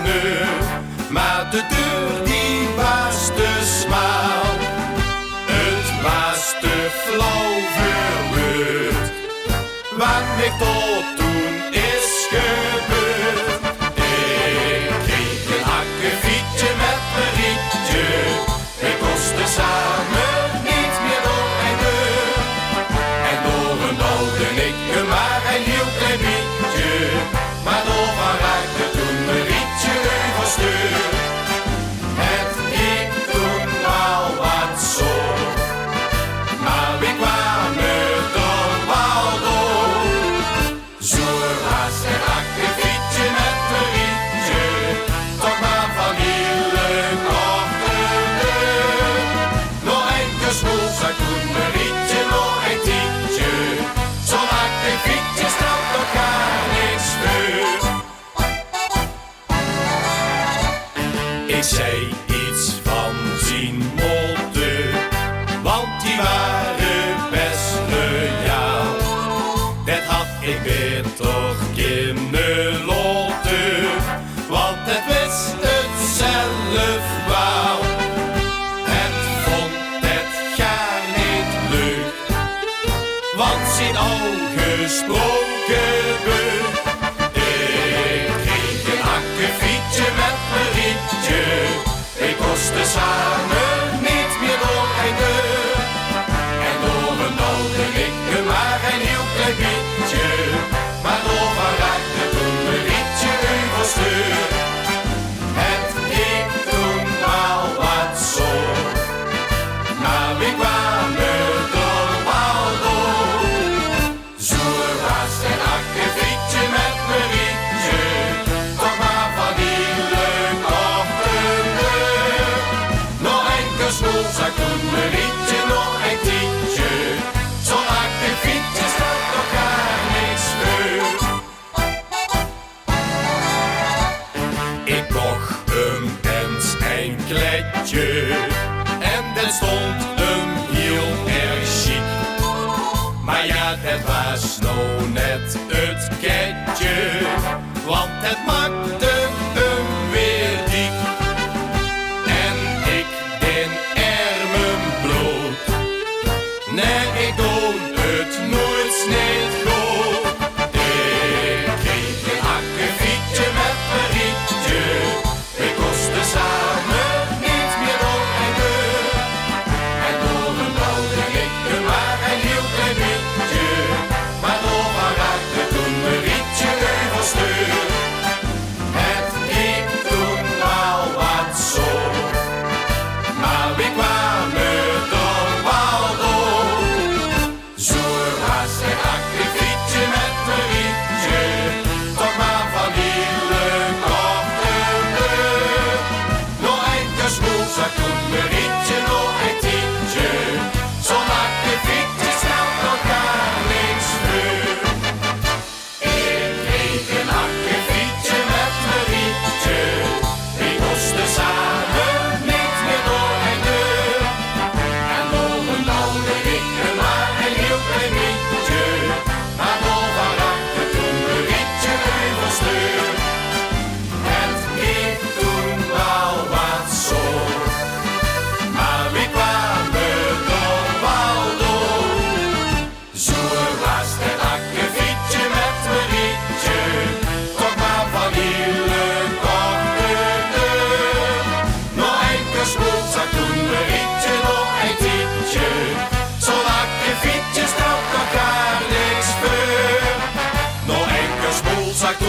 deur, maar de deur die was te smal. Het was te flauw verbeurd, wat mij tot toen is gebeurd. Ik kreeg een akkefietje met een rietje, wij kosten samen niet meer door een deur. En door een bouwde ik maar een heel klein beetje, maar doorvan raakte toen mijn rietje overstuur. Het ging toen wel wat zo, maar we kwamen toch wel door. Zo was het akkefietje met mijn rietje, toch maar van hele korte deur. Nog enkele smoelzak toen mijn rietje, nog een tientje, zo'n akkefietje stelt elkaar niks voor. Ik zei iets van 10 motten, want die waren best loyaal. Dat had ik weer toch kunnen loten, want het wist het zelf wel. Het vond het gaar niet leuk, want zijn ogen gesproken beuk. Ik kreeg een akkefietje met mijn rietje, wij kosten samen niet meer door een deur. En door een bouwde ik maar een heel klein beetje, maar doorvan raakte toen mijn rietje overstuur. Het ging toen wel wat zo, maar we kwamen toch wel door. Zo was het akkefietje met mijn rietje, toch maar van hele korte deur. Nog enkele smoelzak toen mijn rietje, nog een tientje, zo'n akkefietje stelt elkaar niks voor. Ik kocht een pens en kletje, en dat stond hem heel erg chic. Maar ja, dat was nou net het ketje, want het maakte hem weer dik. En ik den armen bloot, nee, ik doe het nooit niet goed. Ik kreeg een akkefietje met mijn rietje, wij kosten samen niet meer door een deur. En door een bouwde ik maar een heel klein beetje, maar doorvan raakte toen mijn rietje overstuur. Het ging toen wel wat zo, maar we kwamen toch wel door. Zo was het akkefietje met mijn rietje, toch maar van hele korte deur. Nog enkele smoelzak toen mijn rietje, nog een tientje, zo'n akkefietje stelt elkaar niks voor. Ik kreeg een akkefietje met mijn rietje, wij kosten samen niet meer door een deur. En door een bouwde ik maar een heel klein beetje, maar doorvan raakte toen mijn rietje overstuur. Het ging toen wel wat zo, maar we kwamen toch wel door. Zo was het akkefietje met mijn rietje, toch maar van hele korte deur. Nog enkele smoelzak toen mijn rietje, nog een tientje, zo'n akkefietje stelt elkaar niks voor. Nog enkele smoelzak toen